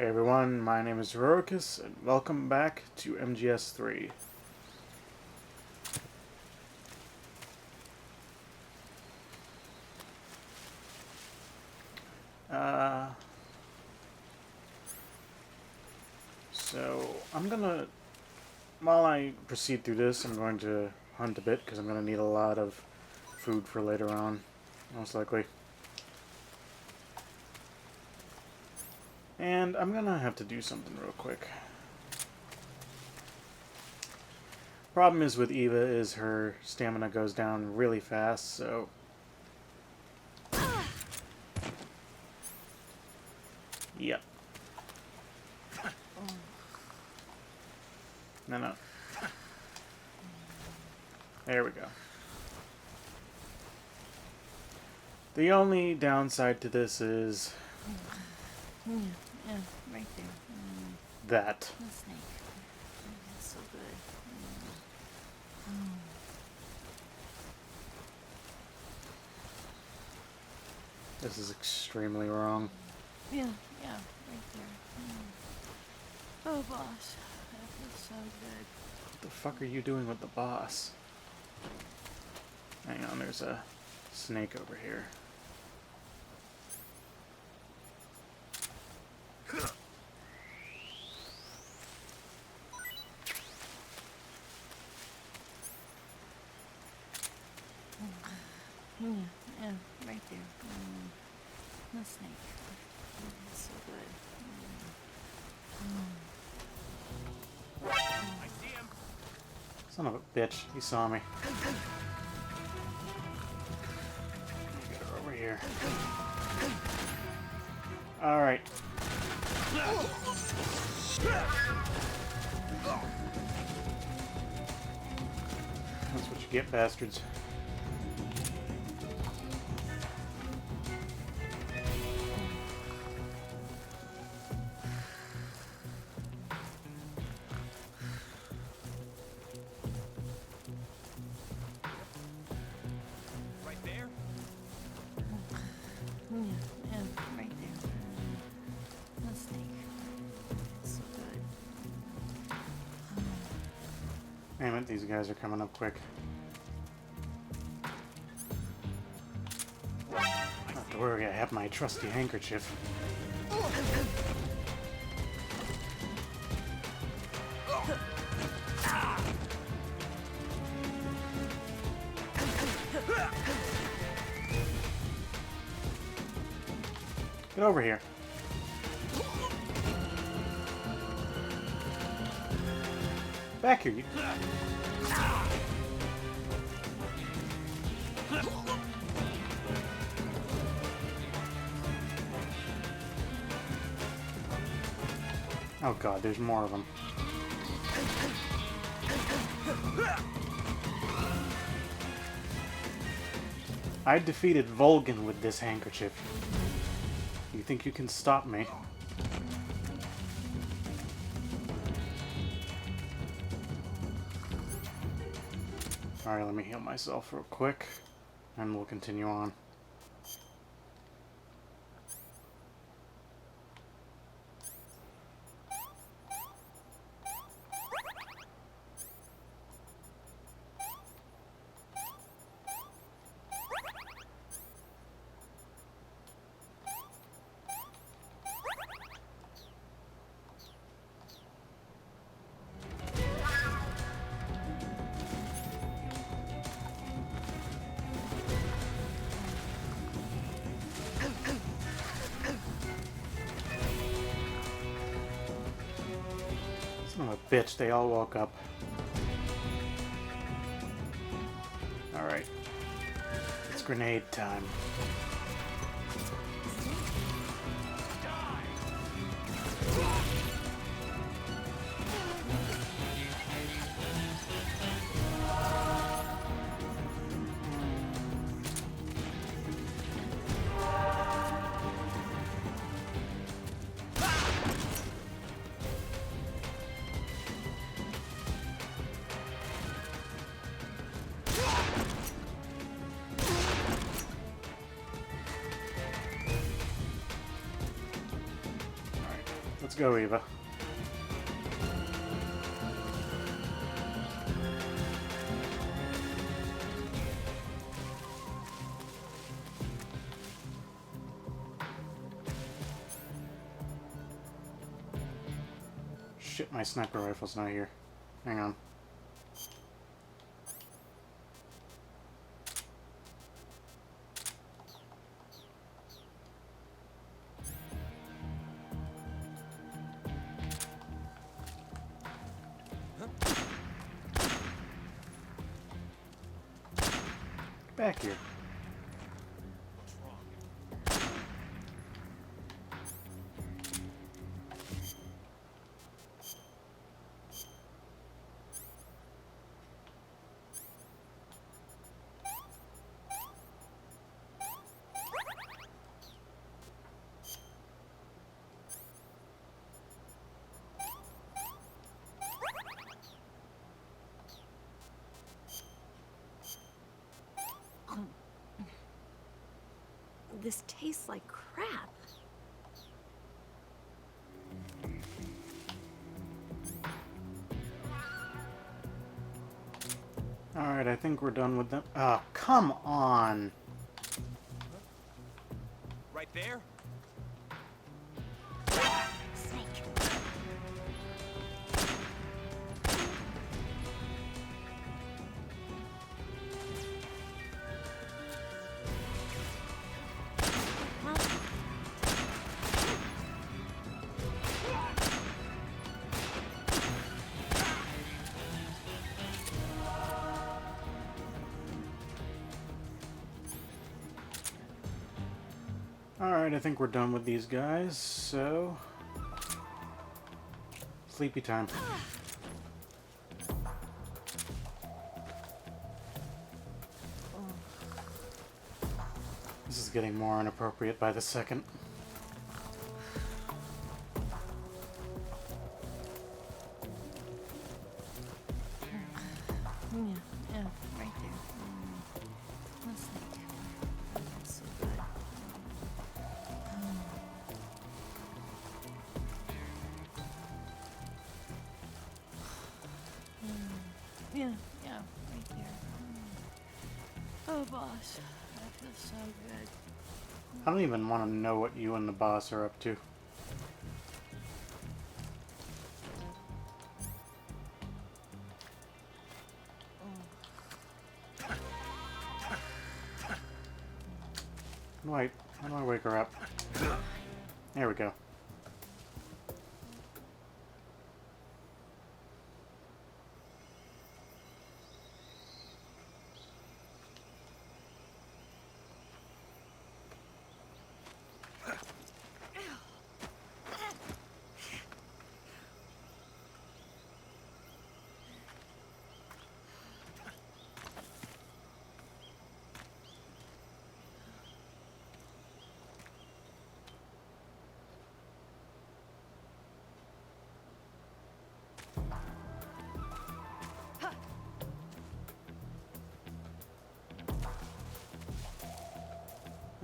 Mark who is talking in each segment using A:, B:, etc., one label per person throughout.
A: Hey everyone, my name is Heroicus, and welcome back to MGS3. So I'm gonna, while I proceed through this, I'm going to hunt a bit, because I'm gonna need a lot of food for later on, most likely. And I'm gonna have to do something real quick. Problem is with Eva is her stamina goes down really fast, so... Yep. No. There we go. The only downside to this is...
B: Yeah, right there.
A: that.
B: The snake. That's so good.
A: This is extremely wrong.
B: Yeah, right there. Oh, boss. That feels so good.
A: What the fuck are you doing with the boss? Hang on, there's a snake over here.
B: Yeah, right there. The snake. That's so good.
C: I see him.
A: Son of a bitch, he saw me. Get her over here. Alright. That's what you get, bastards.
C: Right there.
B: Yeah, right there. The snake. That's so good.
A: Damn it, these guys are coming up quick. Not to worry, I have my trusty handkerchief. Get over here. Back here, you. Oh god, there's more of them. I defeated Volgin with this handkerchief. You think you can stop me? Alright, let me heal myself real quick, and we'll continue on. Son of a bitch, they all woke up. Alright. It's grenade time. Let's go, Eva. Shit, my sniper rifle's not here. Hang on. Get back here.
C: This tastes like crap.
A: Alright, I think we're done with them. Oh, come on!
D: Right there?
C: Snake.
A: Alright, I think we're done with these guys, so... Sleepy time. This is getting more inappropriate by the second.
B: Yeah, right there. The snake. That's so good. Yeah, right there. Oh, boss, that feels so good.
A: I don't even want to know what you and the boss are up to. How do I wake her up? There we go.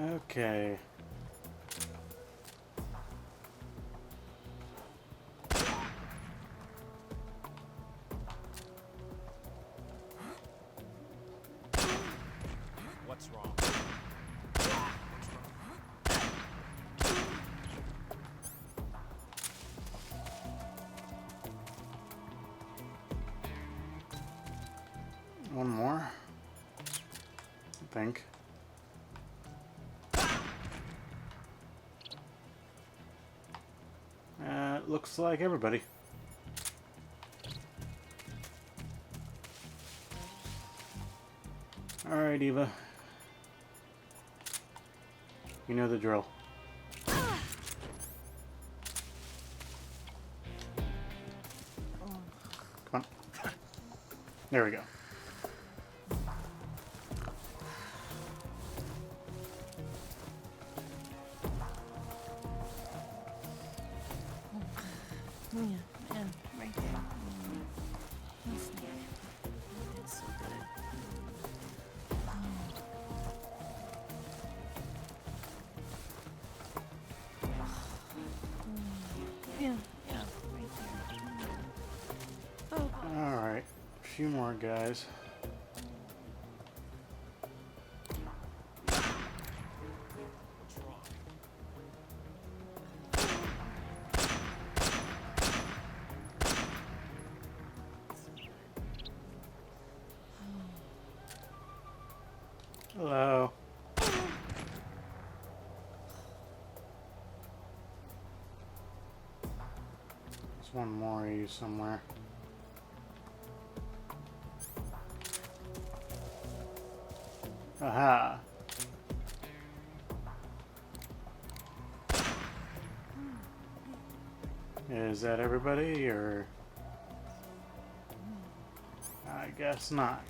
A: Okay.
D: What's wrong?
A: One more. I think. Looks like everybody. Alright, Eva. You know the drill. Come on. There we go.
B: Yeah, right there. The snake. That's so good. Yeah,
A: few more guys. Hello. There's one more of you somewhere. Aha. Is that everybody, or? I guess not.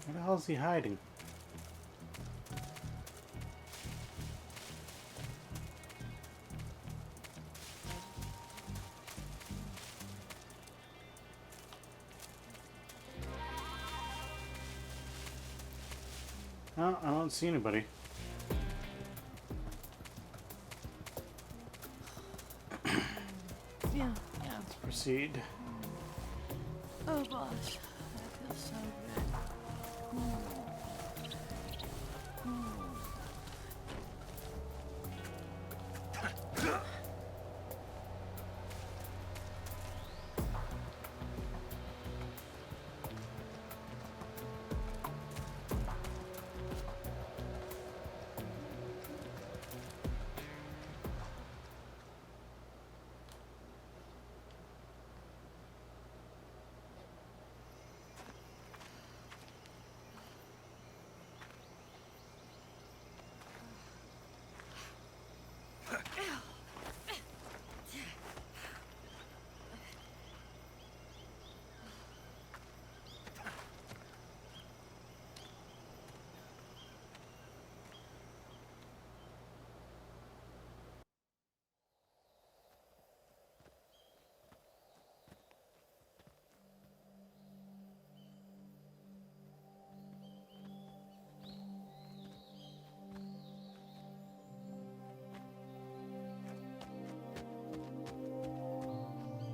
A: Where the hell is he hiding? No, I don't see anybody.
B: Yeah, yeah.
A: Let's proceed.
B: Oh, boss. That feels so good.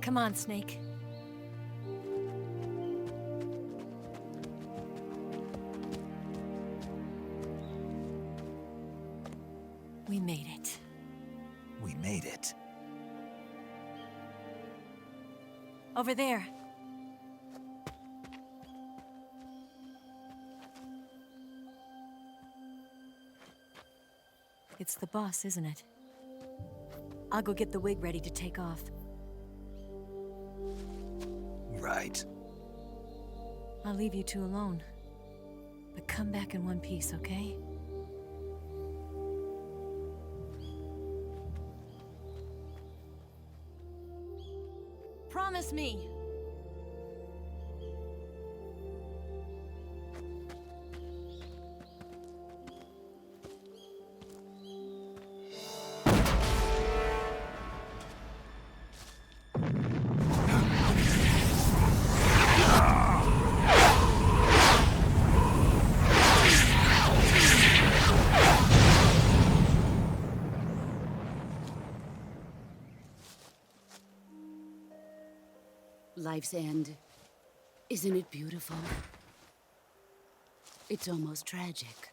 C: Come on, Snake. We made it.
D: We made it.
C: Over there. It's the boss, isn't it? I'll go get the wig ready to take off.
D: Right.
C: I'll leave you two alone. But come back in one piece, okay? Promise me!
E: Life's end. Isn't it beautiful? It's almost tragic.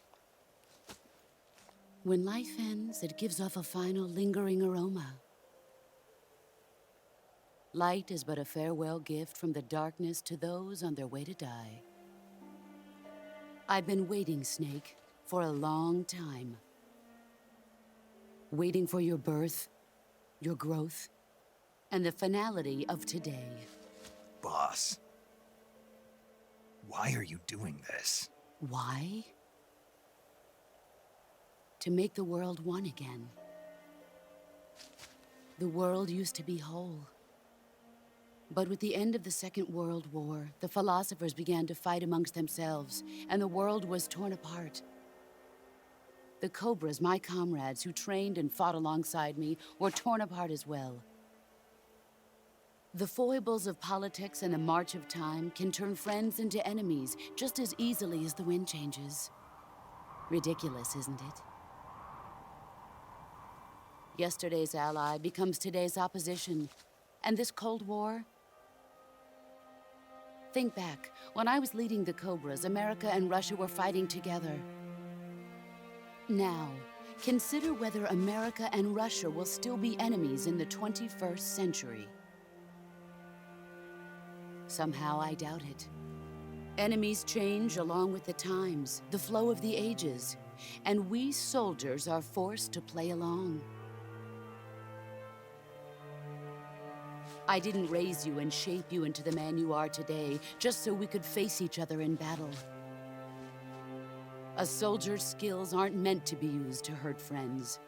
E: When life ends, it gives off a final lingering aroma. Light is but a farewell gift from the darkness to those on their way to die. I've been waiting, Snake, for a long time. Waiting for your birth, your growth, and the finality of today.
D: Boss. Why are you doing this?
E: Why? To make the world one again. The world used to be whole. But with the end of the Second World War, the philosophers began to fight amongst themselves, and the world was torn apart. The Cobras, my comrades who trained and fought alongside me, were torn apart as well. The foibles of politics and the march of time can turn friends into enemies just as easily as the wind changes. Ridiculous, isn't it? Yesterday's ally becomes today's opposition. And this Cold War? Think back. When I was leading the Cobras, America and Russia were fighting together. Now, consider whether America and Russia will still be enemies in the 21st century. Somehow I doubt it. Enemies change along with the times, the flow of the ages, and we soldiers are forced to play along. I didn't raise you and shape you into the man you are today just so we could face each other in battle. A soldier's skills aren't meant to be used to hurt friends.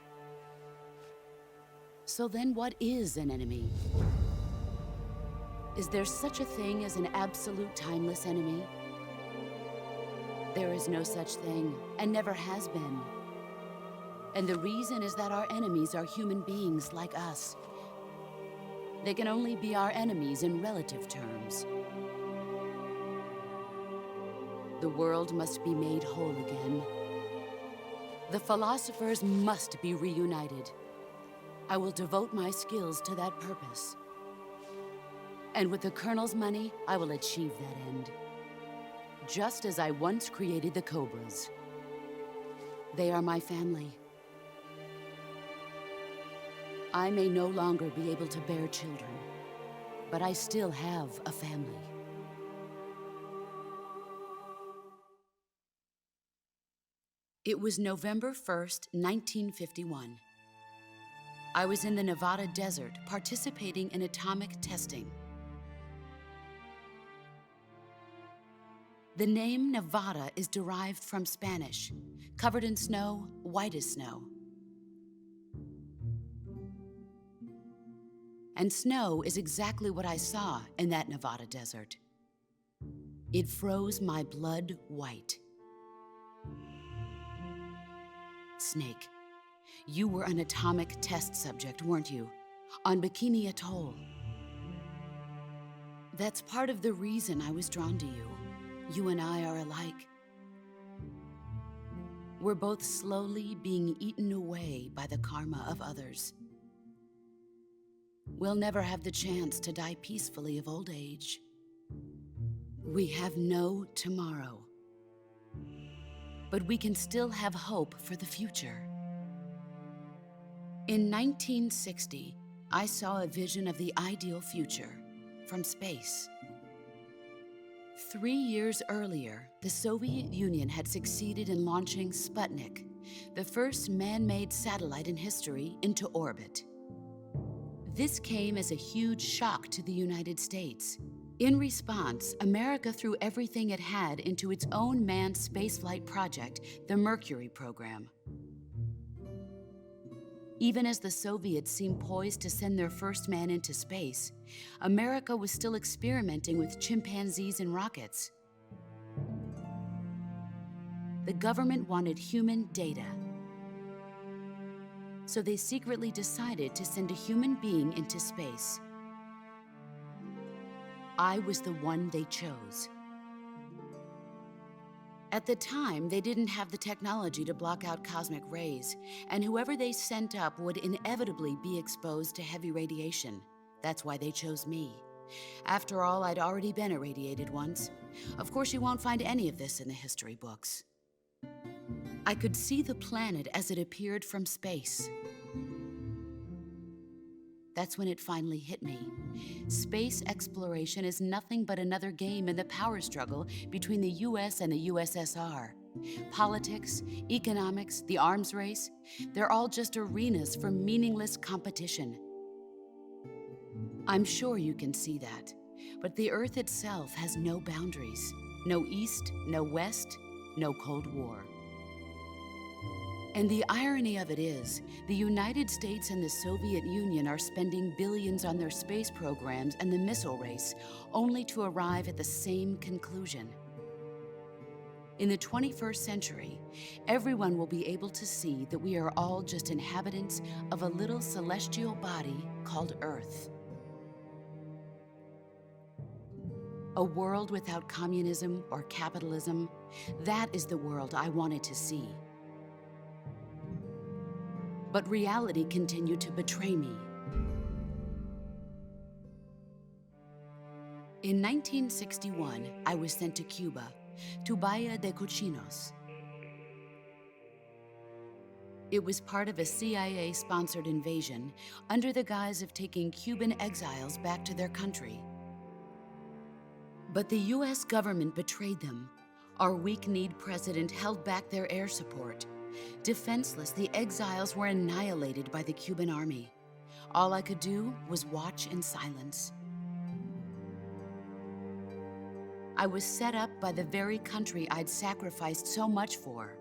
E: So then what is an enemy? Is there such a thing as an absolute timeless enemy? There is no such thing, and never has been. And the reason is that our enemies are human beings like us. They can only be our enemies in relative terms. The world must be made whole again. The philosophers must be reunited. I will devote my skills to that purpose. And with the Colonel's money, I will achieve that end. Just as I once created the Cobras. They are my family. I may no longer be able to bear children, but I still have a family. It was November 1st, 1951. I was in the Nevada desert participating in atomic testing. The name Nevada is derived from Spanish, covered in snow, white as snow. And snow is exactly what I saw in that Nevada desert. It froze my blood white. Snake, you were an atomic test subject, weren't you? On Bikini Atoll. That's part of the reason I was drawn to you. You and I are alike. We're both slowly being eaten away by the karma of others. We'll never have the chance to die peacefully of old age. We have no tomorrow. But we can still have hope for the future. In 1960, I saw a vision of the ideal future from space. 3 years earlier, the Soviet Union had succeeded in launching Sputnik, the first man-made satellite in history, into orbit. This came as a huge shock to the United States. In response, America threw everything it had into its own manned spaceflight project, the Mercury program. Even as the Soviets seemed poised to send their first man into space, America was still experimenting with chimpanzees and rockets. The government wanted human data. So they secretly decided to send a human being into space. I was the one they chose. At the time, they didn't have the technology to block out cosmic rays, and whoever they sent up would inevitably be exposed to heavy radiation. That's why they chose me. After all, I'd already been irradiated once. Of course, you won't find any of this in the history books. I could see the planet as it appeared from space. That's when it finally hit me. Space exploration is nothing but another game in the power struggle between the US and the USSR. Politics, economics, the arms race, they're all just arenas for meaningless competition. I'm sure you can see that, but the Earth itself has no boundaries. No East, no West, no Cold War. And the irony of it is, the United States and the Soviet Union are spending billions on their space programs and the missile race, only to arrive at the same conclusion. In the 21st century, everyone will be able to see that we are all just inhabitants of a little celestial body called Earth. A world without communism or capitalism, that is the world I wanted to see. But reality continued to betray me. In 1961, I was sent to Cuba, to Bahia de Cochinos. It was part of a CIA-sponsored invasion under the guise of taking Cuban exiles back to their country. But the US government betrayed them. Our weak-kneed president held back their air support. Defenseless, the exiles were annihilated by the Cuban army. All I could do was watch in silence. I was set up by the very country I'd sacrificed so much for,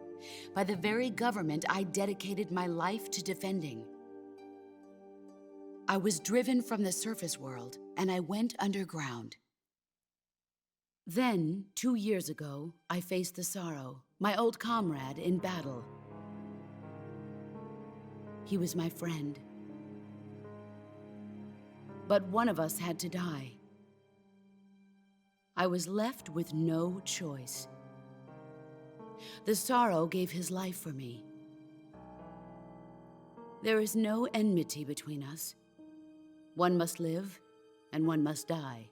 E: by the very government I dedicated my life to defending. I was driven from the surface world, and I went underground. Then, 2 years ago, I faced the Sorrow, my old comrade in battle. He was my friend. But one of us had to die. I was left with no choice. The Sorrow gave his life for me. There is no enmity between us. One must live, and one must die.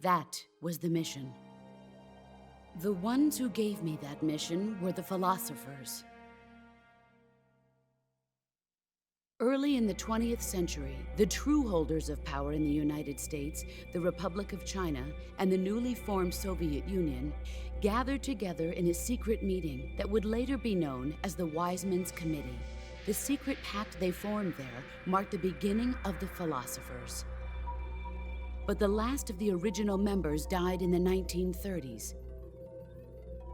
E: That was the mission. The ones who gave me that mission were the philosophers. Early in the 20th century, the true holders of power in the United States, the Republic of China, and the newly formed Soviet Union gathered together in a secret meeting that would later be known as the Wise Men's Committee. The secret pact they formed there marked the beginning of the philosophers. But the last of the original members died in the 1930s.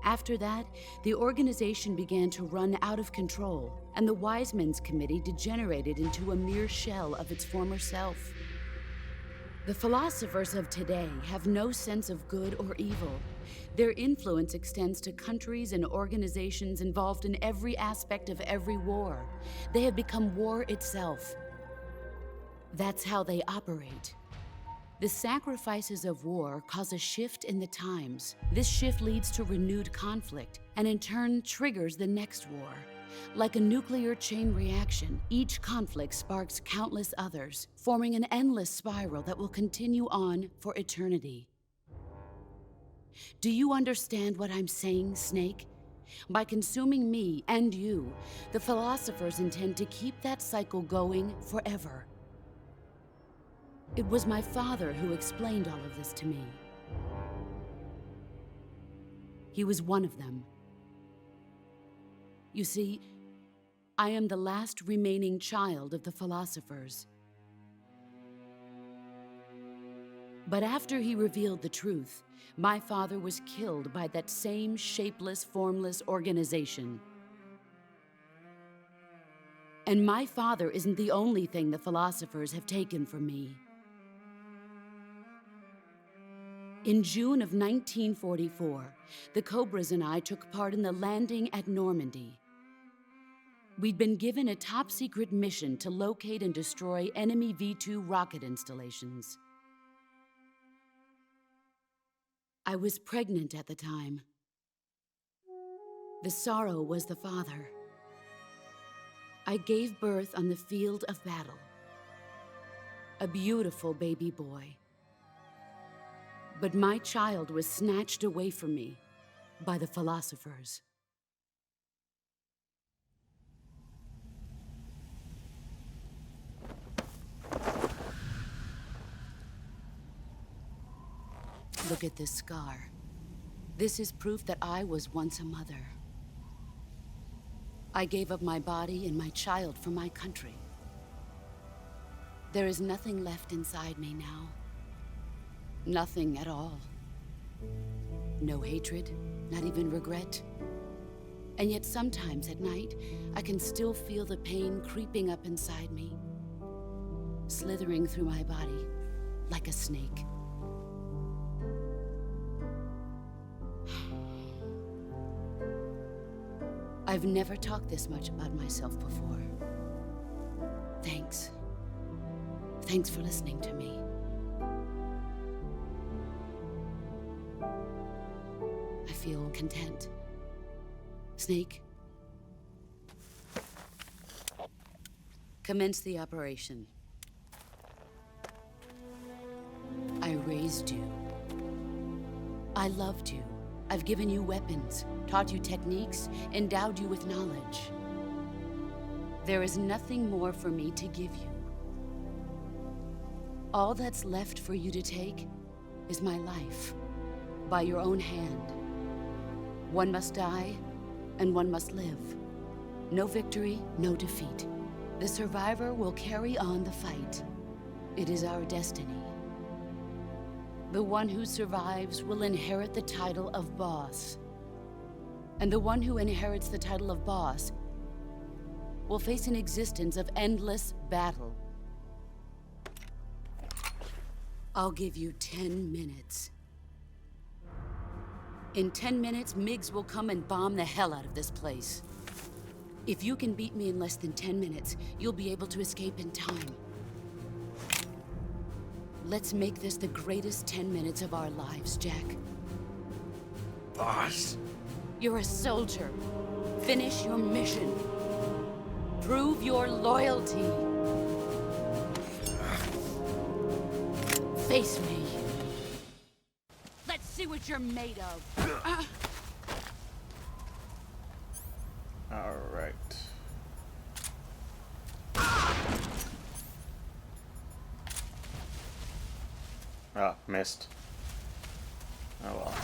E: After that, the organization began to run out of control, and the Wise Men's Committee degenerated into a mere shell of its former self. The philosophers of today have no sense of good or evil. Their influence extends to countries and organizations involved in every aspect of every war. They have become war itself. That's how they operate. The sacrifices of war cause a shift in the times. This shift leads to renewed conflict, and in turn triggers the next war. Like a nuclear chain reaction, each conflict sparks countless others, forming an endless spiral that will continue on for eternity. Do you understand what I'm saying, Snake? By consuming me and you, the philosophers intend to keep that cycle going forever. It was my father who explained all of this to me. He was one of them. You see, I am the last remaining child of the philosophers. But after he revealed the truth, my father was killed by that same shapeless, formless organization. And my father isn't the only thing the philosophers have taken from me. In June of 1944, the Cobras and I took part in the landing at Normandy. We'd been given a top-secret mission to locate and destroy enemy V-2 rocket installations. I was pregnant at the time. The Sorrow was the father. I gave birth on the field of battle. A beautiful baby boy. But my child was snatched away from me by the philosophers. Look at this scar. This is proof that I was once a mother. I gave up my body and my child for my country. There is nothing left inside me now. Nothing at all. No hatred, not even regret. And yet sometimes at night, I can still feel the pain creeping up inside me, slithering through my body like a snake. I've never talked this much about myself before. Thanks. Thanks for listening to me. I feel content. Snake, Commence the operation. I raised you. I loved you. I've given you weapons, taught you techniques, endowed you with knowledge. There is nothing more for me to give you. All that's left for you to take is my life, by your own hand. One must die, and one must live. No victory, no defeat. The survivor will carry on the fight. It is our destiny. The one who survives will inherit the title of boss. And the one who inherits the title of boss will face an existence of endless battle. I'll give you 10 minutes. In 10 minutes, Miggs will come and bomb the hell out of this place. If you can beat me in less than 10 minutes, you'll be able to escape in time. Let's make this the greatest 10 minutes of our lives, Jack.
D: Boss.
E: You're a soldier. Finish your mission. Prove your loyalty. Face me. Let's see what you're made of.
A: All right. Ah, missed. Oh well.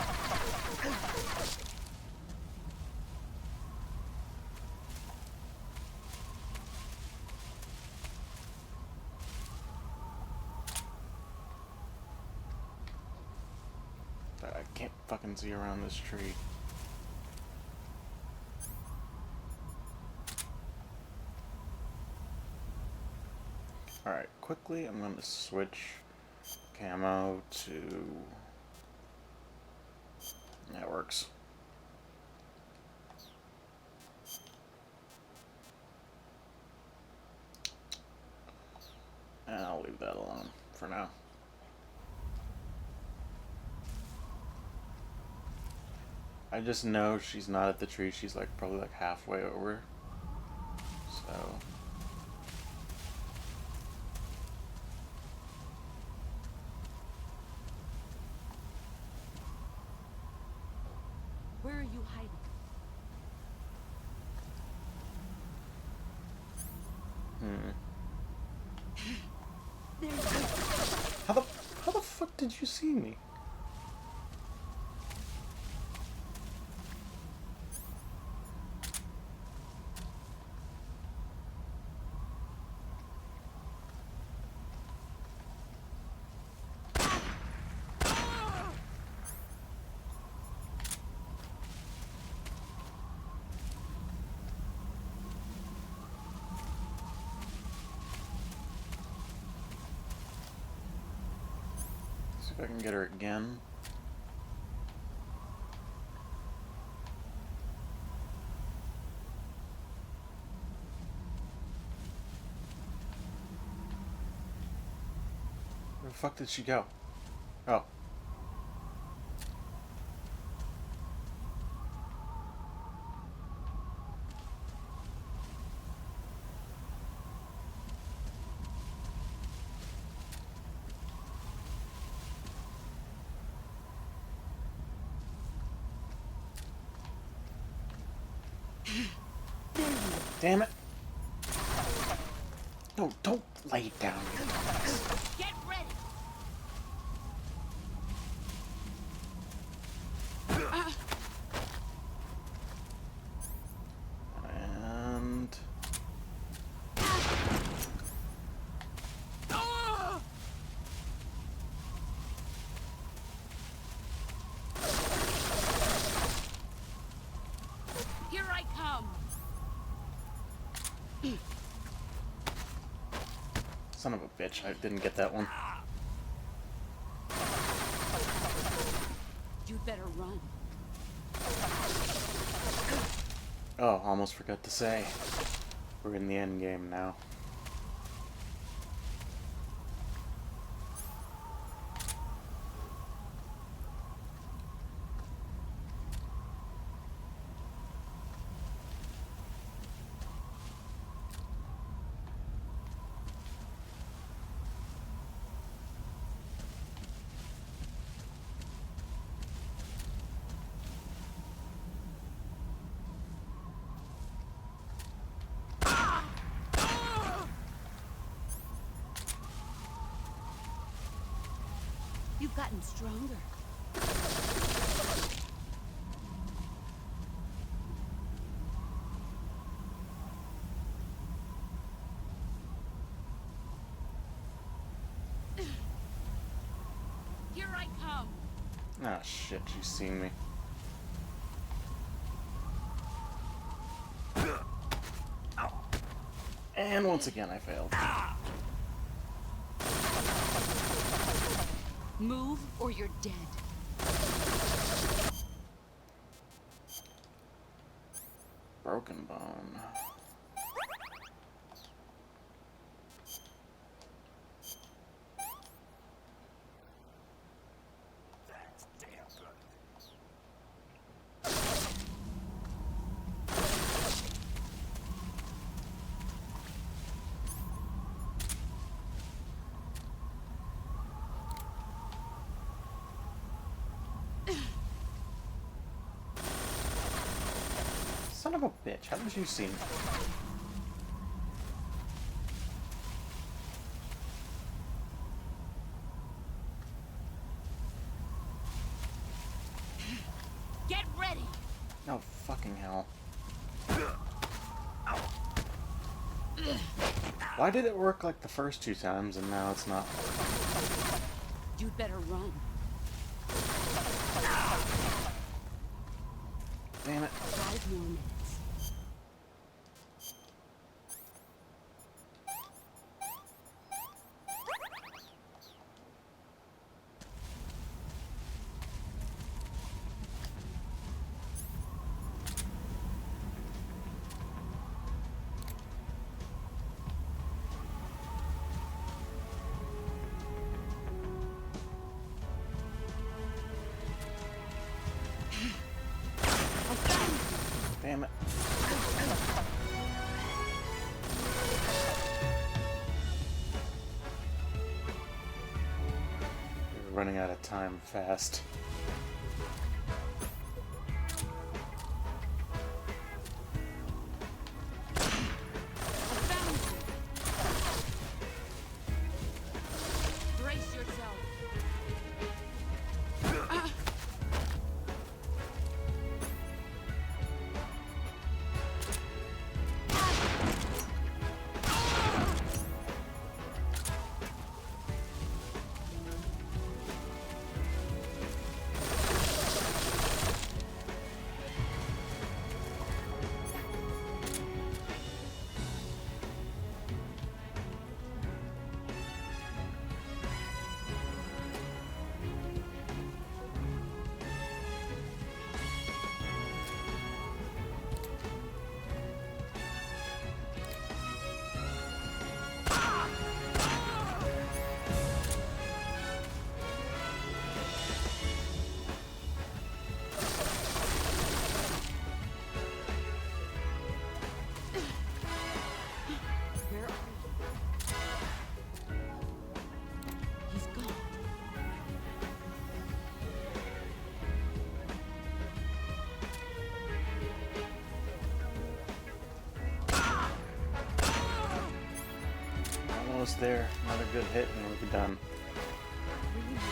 A: But I can't fucking see around this tree. Alright, quickly I'm going to switch camo to... That works. And I'll leave that alone for now. I just know she's not at the tree, she's like probably like halfway over. So...
E: Where are you hiding?
A: How the fuck did you see me? See if I can get her again. Where the fuck did she go? Oh. Damn it. No, don't lay it down.
E: Get ready!
A: And...
E: Here I come!
A: Son of a bitch, I didn't get that one.
E: You'd better run.
A: Oh, almost forgot to say. We're in the end game now.
E: You've gotten stronger. Here I come.
A: Ah, shit, she's seen me. Ow. And once again, I failed.
E: Move or you're dead.
A: Broken bone.
D: That's damn good.
A: Son of a bitch, how did you see me?
E: Get ready.
A: Oh, fucking hell. Why did it work like the first 2 times and now it's not?
E: You'd better run.
A: Damn it.
E: 5 more minutes.
A: Damn it. We're running out of time fast.
E: Brace yourself. Where are you? He's gone.
A: Almost there. Another good hit and we'll be done.
E: 3 more minutes.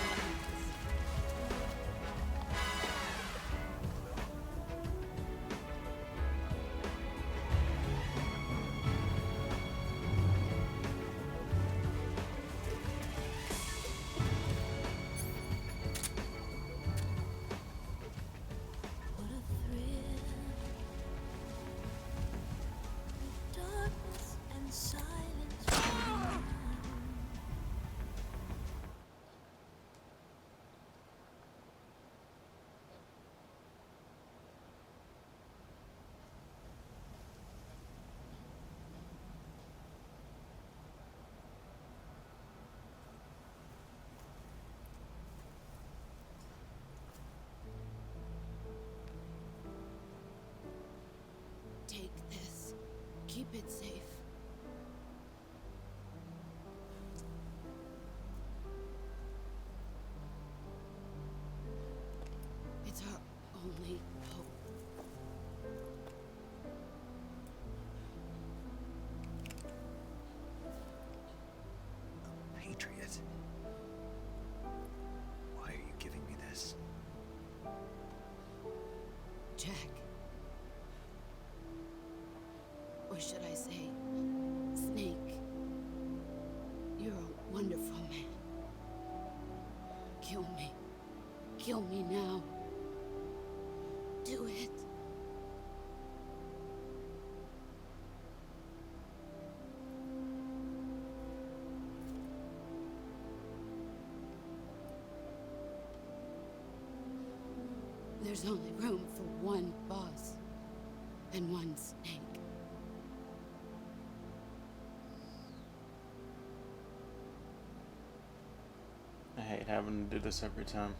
B: What a thrill. With darkness and silence. Within.
E: Take this. Keep it safe. It's our only hope.
D: Patriot.
E: Kill me. Kill me now. Do it. There's only room for one boss and one snake.
A: I hate having to do this every time.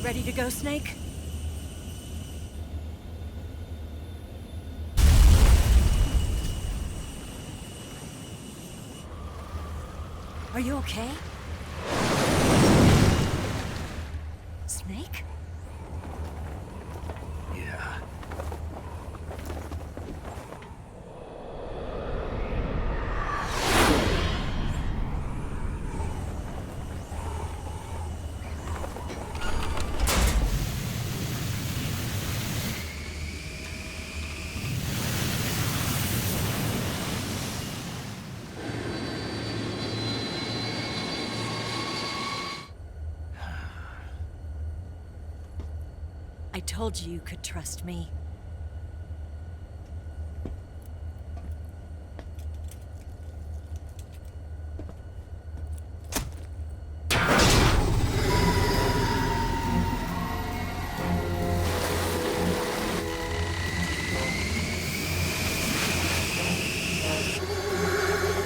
C: Ready to go, Snake? Are you okay? Snake?
D: Yeah.
C: I told you you could trust me.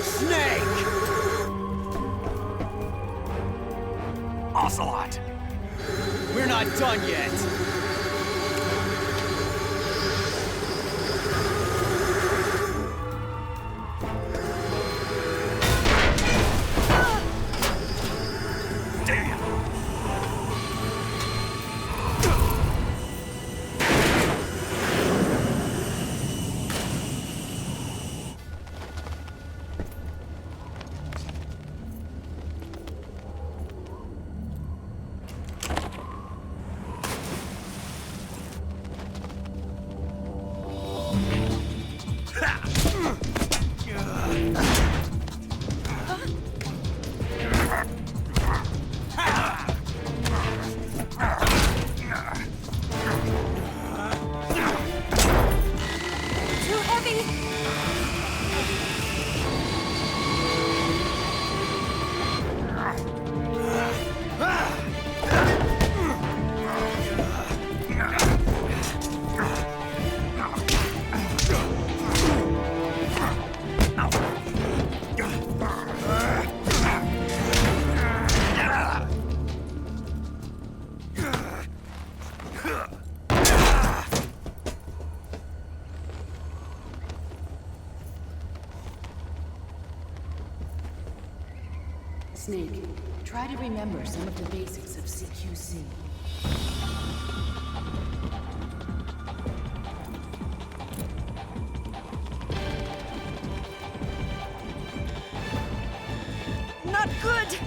D: Snake! Ocelot! We're not done yet!
E: Snake, try to remember some of the basics of CQC.
B: Not good!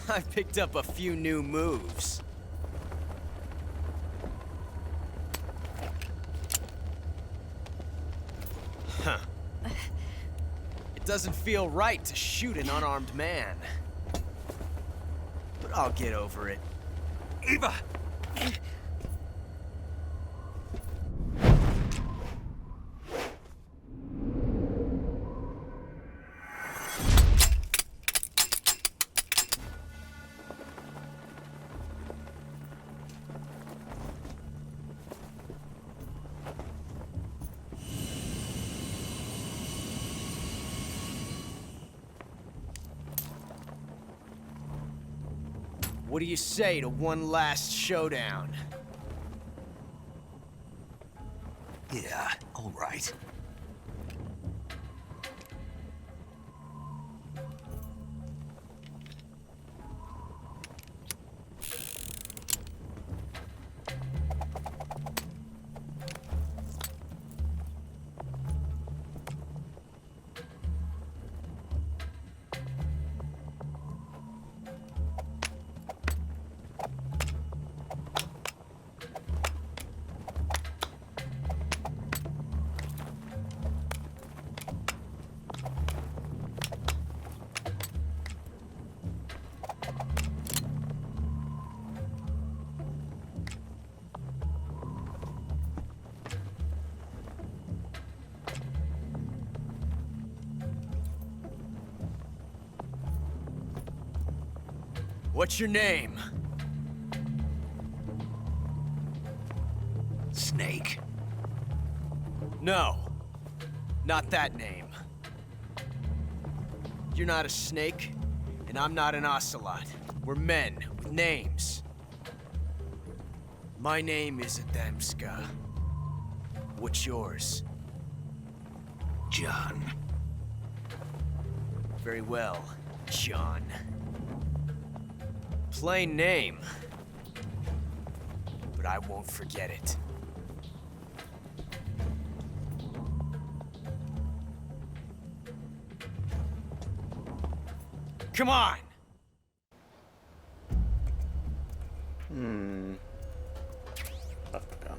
D: I picked up a few new moves. Huh. It doesn't feel right to shoot an unarmed man. But I'll get over it. Eva! What do you say to one last showdown?
F: Yeah, all right.
D: What's your name?
F: Snake.
D: No, not that name. You're not a snake, and I'm not an ocelot. We're men with names. My name is Adamska. What's yours?
F: John.
D: Very well, John. Plain name. But I won't forget it. Come on!
A: Left the gun.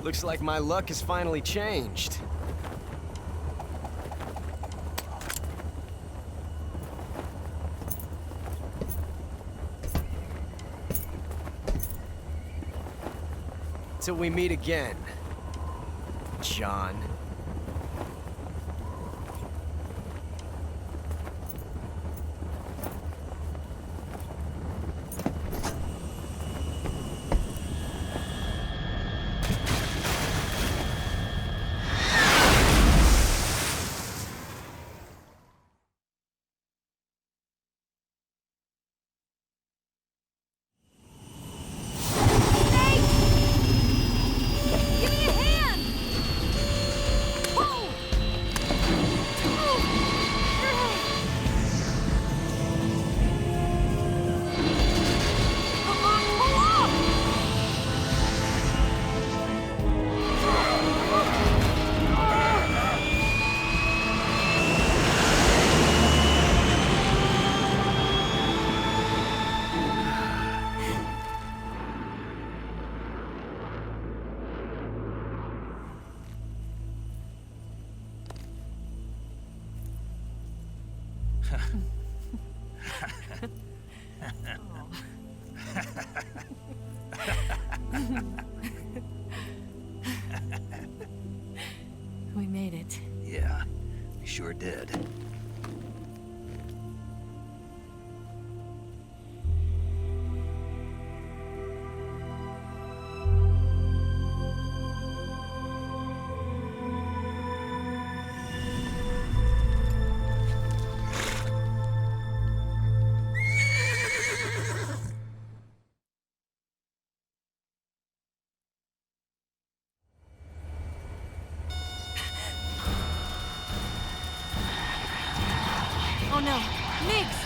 D: Looks like my luck has finally changed. Till we meet again, John.
C: We made it.
F: Yeah, we sure did.
C: Oh no! Migs!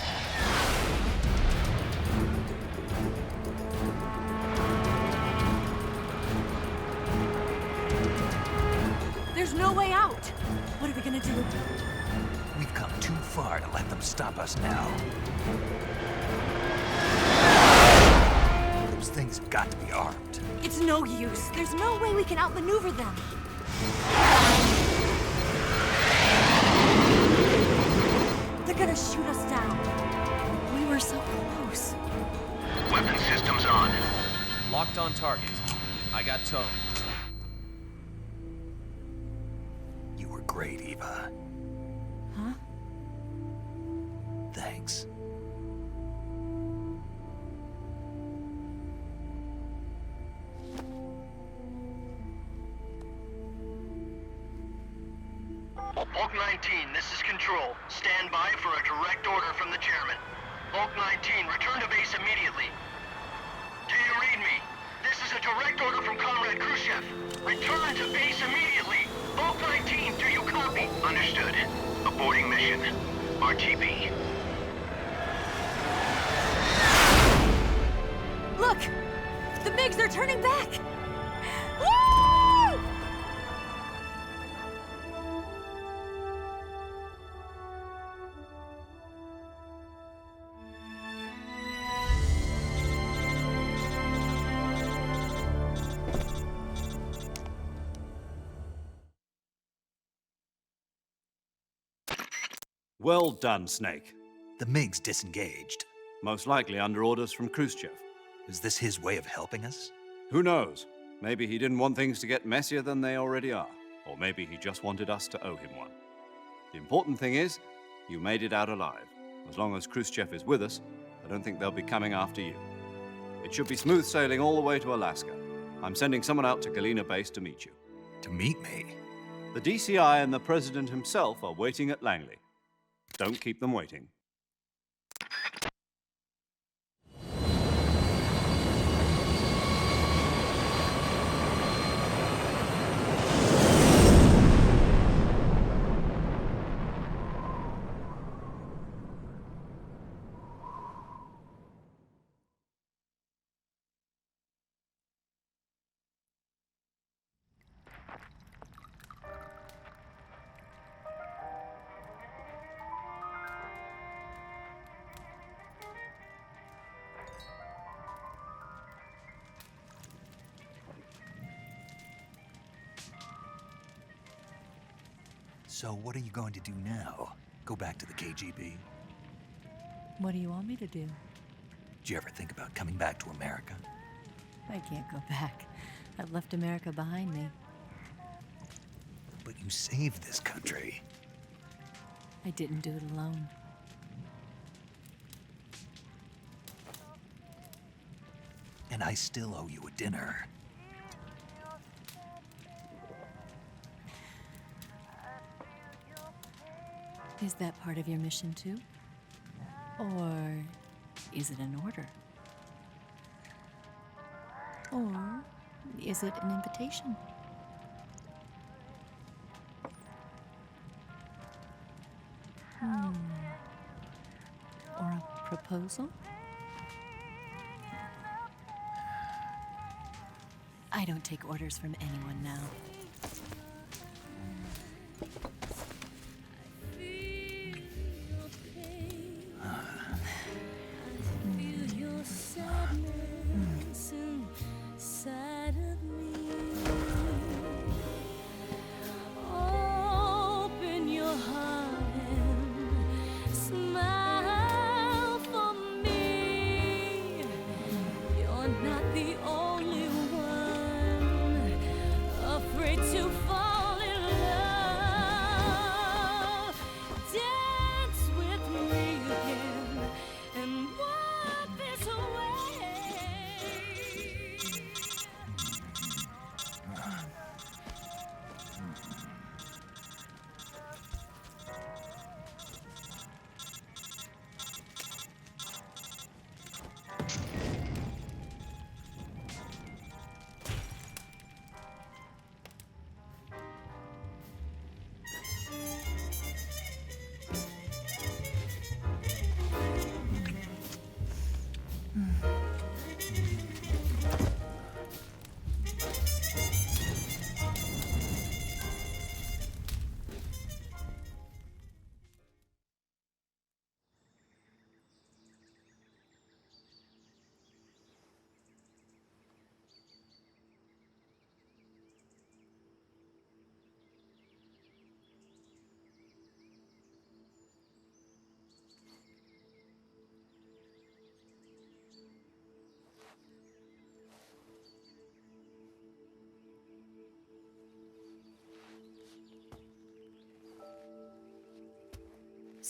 C: There's no way out! What are we gonna do?
F: We've come too far to let them stop us now. Those things have got to be armed.
C: It's no use. There's no way we can outmaneuver them. They're gonna shoot us down. We were so close.
G: Weapon systems on.
D: Locked on target. I got towed.
F: You were great, Eva.
C: Huh?
F: Thanks.
G: Bulk 19, this is Control. Stand by for a direct order from the chairman. Bulk 19, return to base immediately. Do you read me? This is a direct order from Comrade Khrushchev. Return to base immediately. Bulk 19, do you copy? Understood. Aborting mission. RTB.
C: Look! The MiGs are turning back! Woo!
H: Well done, Snake.
F: The MiGs disengaged.
H: Most likely under orders from Khrushchev.
F: Is this his way of helping us?
H: Who knows? Maybe he didn't want things to get messier than they already are. Or maybe he just wanted us to owe him one. The important thing is, you made it out alive. As long as Khrushchev is with us, I don't think they'll be coming after you. It should be smooth sailing all the way to Alaska. I'm sending someone out to Galena Base to meet you.
F: To meet me?
H: The DCI and the President himself are waiting at Langley. Don't keep them waiting.
F: So what are you going to do now? Go back to the KGB?
C: What do you want me to do?
F: Did you ever think about coming back to America?
C: I can't go back. I've left America behind me.
F: But you saved this country.
C: I didn't do it alone.
F: And I still owe you a dinner.
C: Is that part of your mission too? Or is it an order? Or is it an invitation? Or a proposal? I don't take orders from anyone now.
B: Open your heart and smile.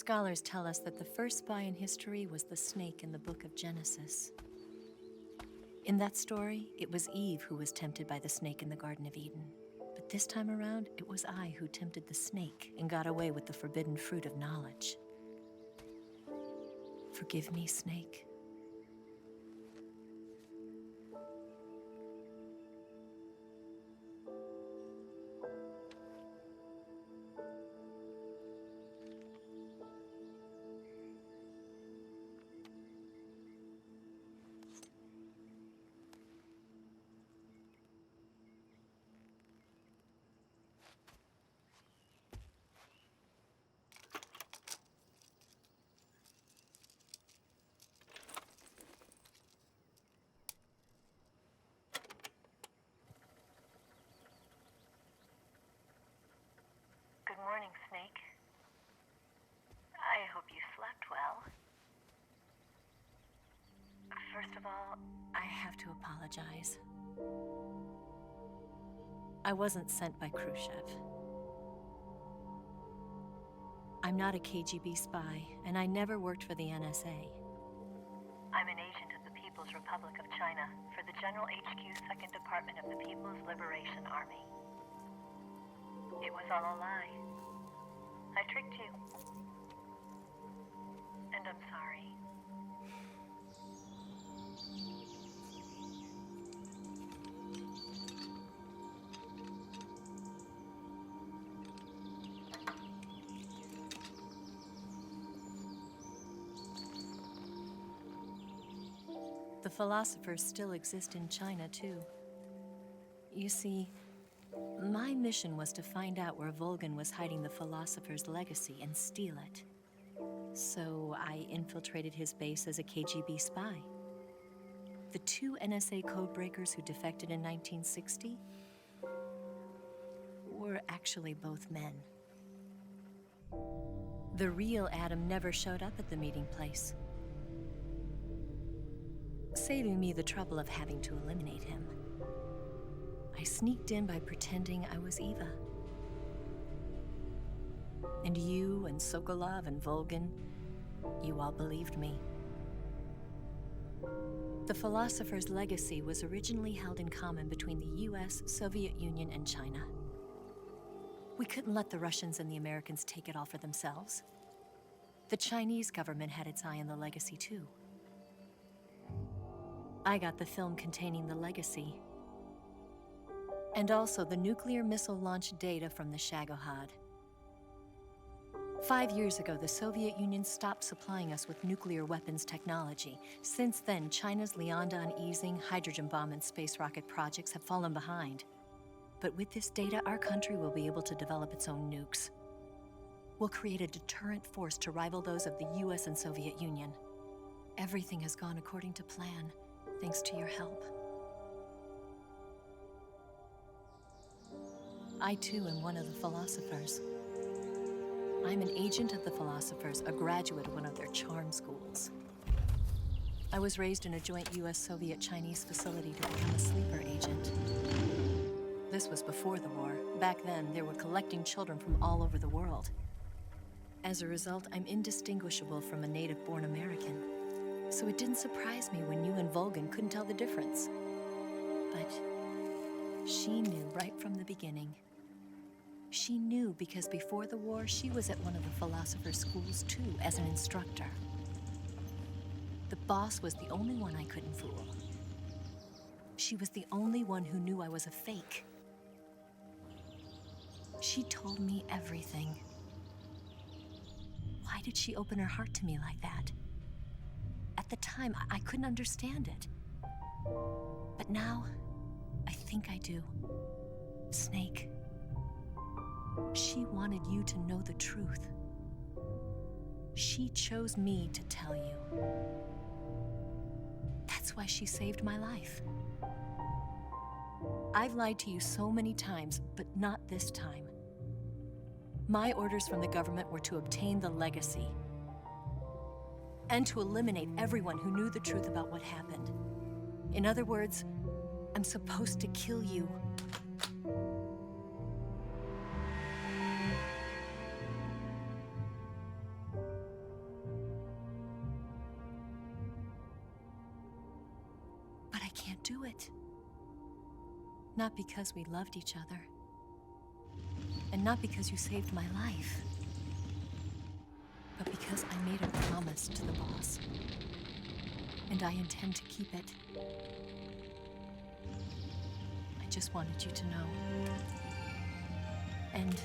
C: Scholars tell us that the first spy in history was the snake in the book of Genesis. In that story, it was Eve who was tempted by the snake in the Garden of Eden. But this time around, it was I who tempted the snake and got away with the forbidden fruit of knowledge. Forgive me, Snake.
I: Good morning, Snake. I hope you slept well. First of all,
C: I have to apologize. I wasn't sent by Khrushchev. I'm not a KGB spy, and I never worked for the NSA.
I: I'm an agent of the People's Republic of China for the General HQ 2nd Department of the People's Liberation Army. It was all a lie. I tricked you. And I'm sorry.
C: The philosophers still exist in China, too. You see, my mission was to find out where Volgin was hiding the philosopher's legacy and steal it. So I infiltrated his base as a KGB spy. The 2 NSA codebreakers who defected in 1960 were actually both men. The real Adam never showed up at the meeting place, saving me the trouble of having to eliminate him. I sneaked in by pretending I was Eva. And you and Sokolov and Volgin, you all believed me. The philosopher's legacy was originally held in common between the US, Soviet Union, and China. We couldn't let the Russians and the Americans take it all for themselves. The Chinese government had its eye on the legacy, too. I got the film containing the legacy, and also the nuclear missile launch data from the Shagohod. 5 years ago, the Soviet Union stopped supplying us with nuclear weapons technology. Since then, China's Liaodong easing, hydrogen bomb, and space rocket projects have fallen behind. But with this data, our country will be able to develop its own nukes. We'll create a deterrent force to rival those of the US and Soviet Union. Everything has gone according to plan, thanks to your help. I, too, am one of the philosophers. I'm an agent of the philosophers, a graduate of one of their charm schools. I was raised in a joint US-Soviet-Chinese facility to become a sleeper agent. This was before the war. Back then, they were collecting children from all over the world. As a result, I'm indistinguishable from a native-born American. So it didn't surprise me when you and Volgin couldn't tell the difference. But she knew right from the beginning. She knew because before the war, she was at one of the philosopher's schools too, as an instructor. The boss was the only one I couldn't fool. She was the only one who knew I was a fake. She told me everything. Why did she open her heart to me like that? At the time, I couldn't understand it. But now, I think I do. Snake. She wanted you to know the truth. She chose me to tell you. That's why she saved my life. I've lied to you so many times, but not this time. My orders from the government were to obtain the legacy and to eliminate everyone who knew the truth about what happened. In other words, I'm supposed to kill you. Not because we loved each other. And not because you saved my life. But because I made a promise to the boss. And I intend to keep it. I just wanted you to know. And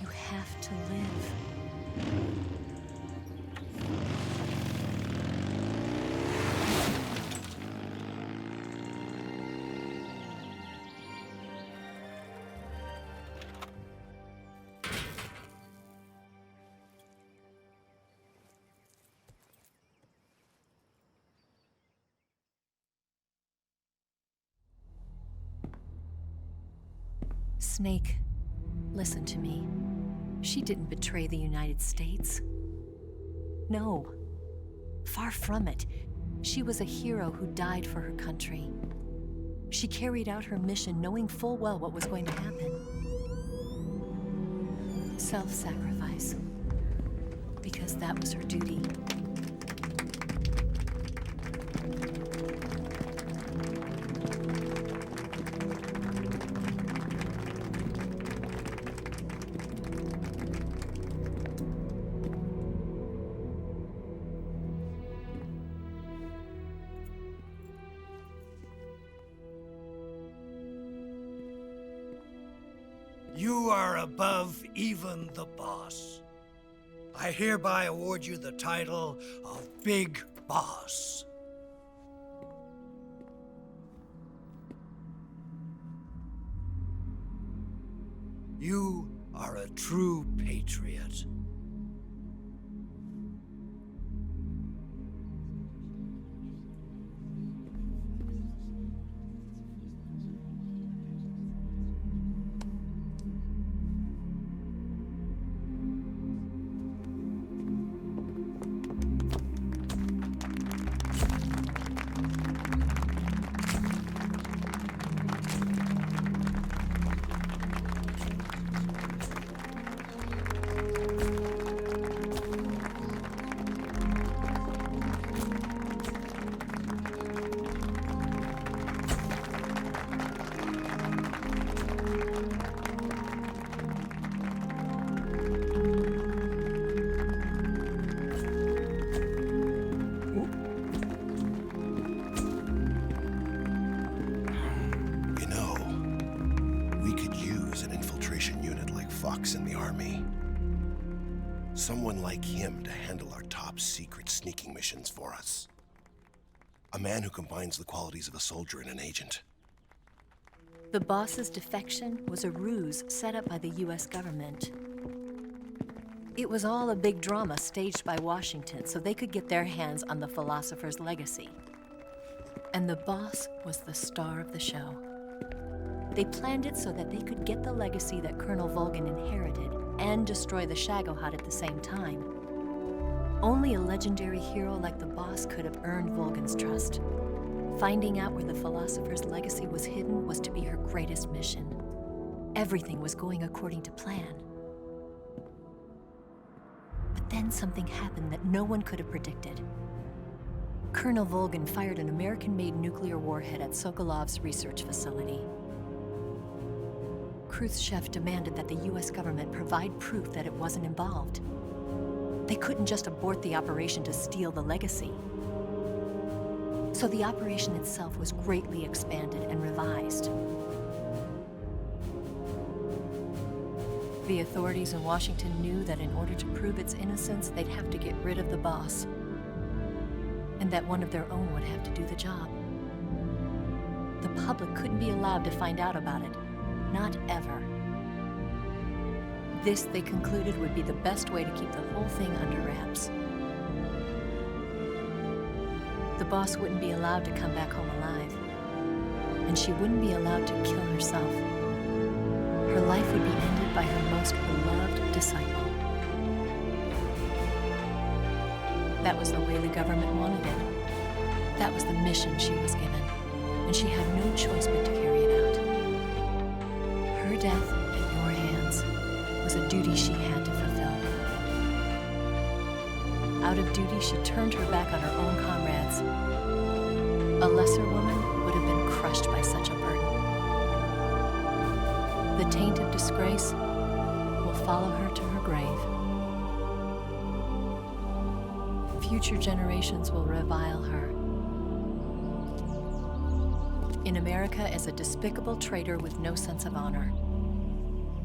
C: you have to live. Snake, listen to me. She didn't betray the United States. No. Far from it. She was a hero who died for her country. She carried out her mission knowing full well what was going to happen. Self-sacrifice. Because that was her duty.
J: You are above even the boss. I hereby award you the title of Big Boss. You are a true patriot.
K: Fox in the army. Someone like him to handle our top secret sneaking missions for us. A man who combines the qualities of a soldier and an agent.
C: The boss's defection was a ruse set up by the US government. It was all a big drama staged by Washington so they could get their hands on the philosopher's legacy. And the boss was the star of the show. They planned it so that they could get the legacy that Colonel Volgin inherited and destroy the Shagohod at the same time. Only a legendary hero like the boss could have earned Volgin's trust. Finding out where the philosopher's legacy was hidden was to be her greatest mission. Everything was going according to plan. But then something happened that no one could have predicted. Colonel Volgin fired an American-made nuclear warhead at Sokolov's research facility. Khrushchev demanded that the US government provide proof that it wasn't involved. They couldn't just abort the operation to steal the legacy. So the operation itself was greatly expanded and revised. The authorities in Washington knew that in order to prove its innocence, they'd have to get rid of the boss, and that one of their own would have to do the job. The public couldn't be allowed to find out about it. Not ever. This, they concluded, would be the best way to keep the whole thing under wraps. The boss wouldn't be allowed to come back home alive. And she wouldn't be allowed to kill herself. Her life would be ended by her most beloved disciple. That was the way the government wanted it. That was the mission she was given. And she had no choice but to carry it out. Her death at your hands was a duty she had to fulfill. Out of duty, she turned her back on her own comrades. A lesser woman would have been crushed by such a The taint of disgrace will follow her to her grave. Future generations will revile her. In America as a despicable traitor with no sense of honor.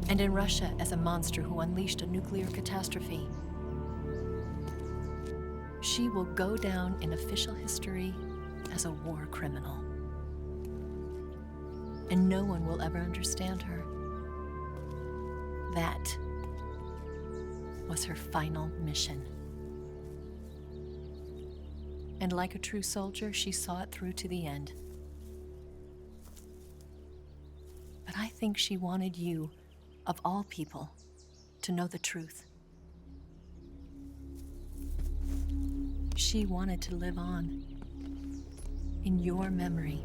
C: And in Russia as a monster who unleashed a nuclear catastrophe. She will go down in official history as a war criminal. And no one will ever understand her. That was her final mission. And like a true soldier, she saw it through to the end. But I think she wanted you, of all people, to know the truth. She wanted to live on in your memory.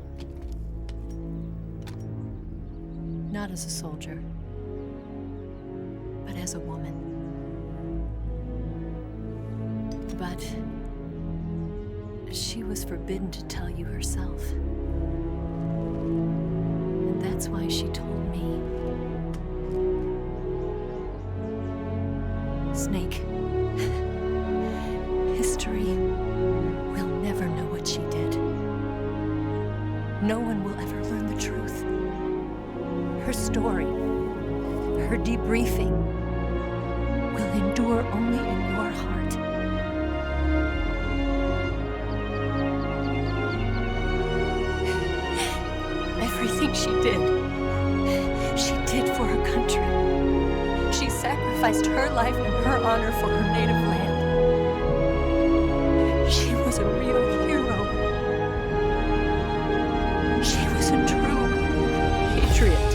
C: Not as a soldier, but as a woman. But she was forbidden to tell you herself. And that's why she told me. Snake, history will never know what she did. No one will ever learn the truth. Her story, her debriefing, will endure only in your heart. Everything she did for her country. She sacrificed her life and her honor for her native land. She was a real hero. She was a true patriot.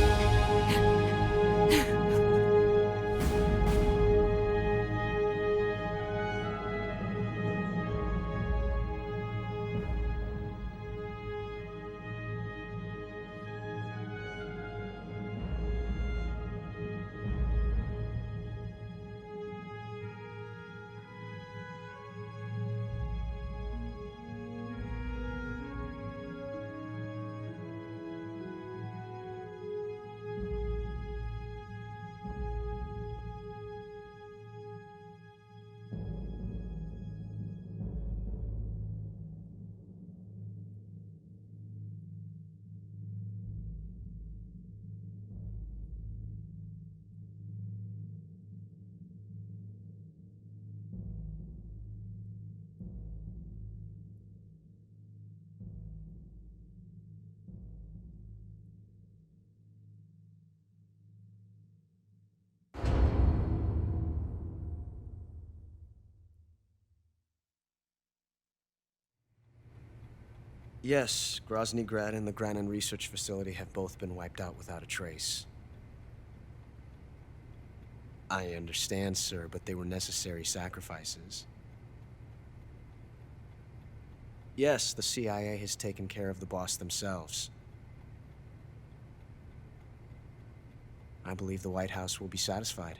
D: Yes, Grozny Grad and the Granin Research Facility have both been wiped out without a trace. I understand, sir, but they were necessary sacrifices. Yes, the CIA has taken care of the boss themselves. I believe the White House will be satisfied.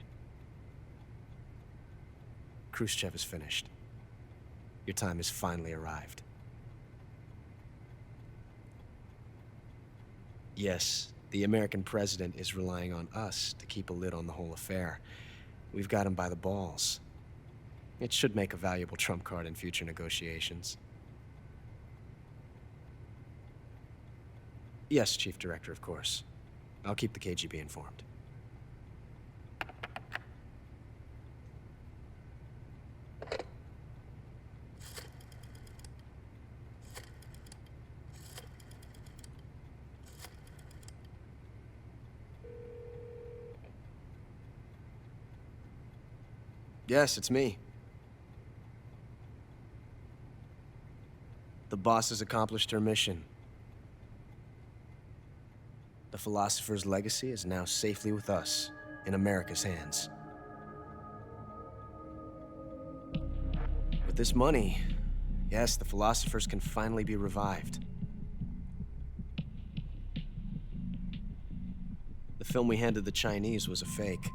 D: Khrushchev is finished. Your time has finally arrived. Yes, the American president is relying on us to keep a lid on the whole affair. We've got him by the balls. It should make a valuable trump card in future negotiations. Yes, Chief Director, of course. I'll keep the KGB informed. Yes, it's me. The boss has accomplished her mission. The philosopher's legacy is now safely with us, in America's hands. With this money, yes, the philosophers can finally be revived. The film we handed the Chinese was a fake.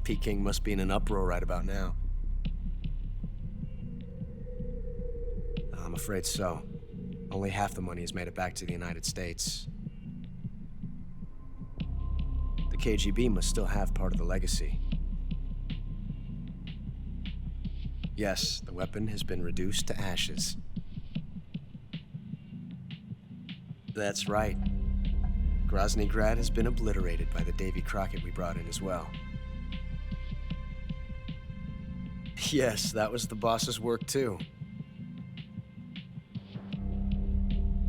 D: Peking must be in an uproar right about now. I'm afraid so. Only half the money has made it back to the United States. KGB must still have part of the legacy. Yes, the weapon has been reduced to ashes. That's right. Grozny Grad has been obliterated by the Davy Crockett we brought in as well. Yes, that was the boss's work too.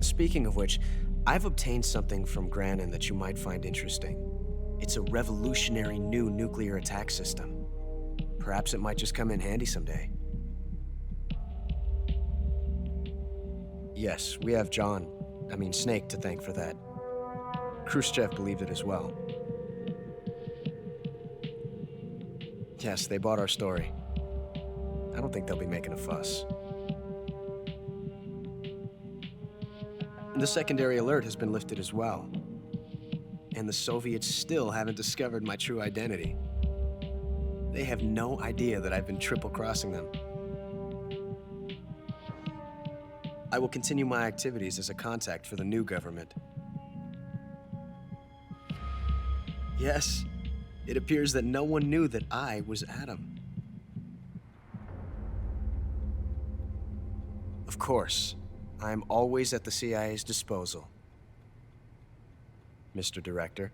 D: Speaking of which, I've obtained something from Granin that you might find interesting. It's a revolutionary new nuclear attack system. Perhaps it might just come in handy someday. Yes, we have Snake to thank for that. Khrushchev believed it as well. Yes, they bought our story. I don't think they'll be making a fuss. The secondary alert has been lifted as well. And the Soviets still haven't discovered my true identity. They have no idea that I've been triple-crossing them. I will continue my activities as a contact for the new government. Yes, it appears that no one knew that I was Adam. Of course, I'm always at the CIA's disposal, Mr. Director.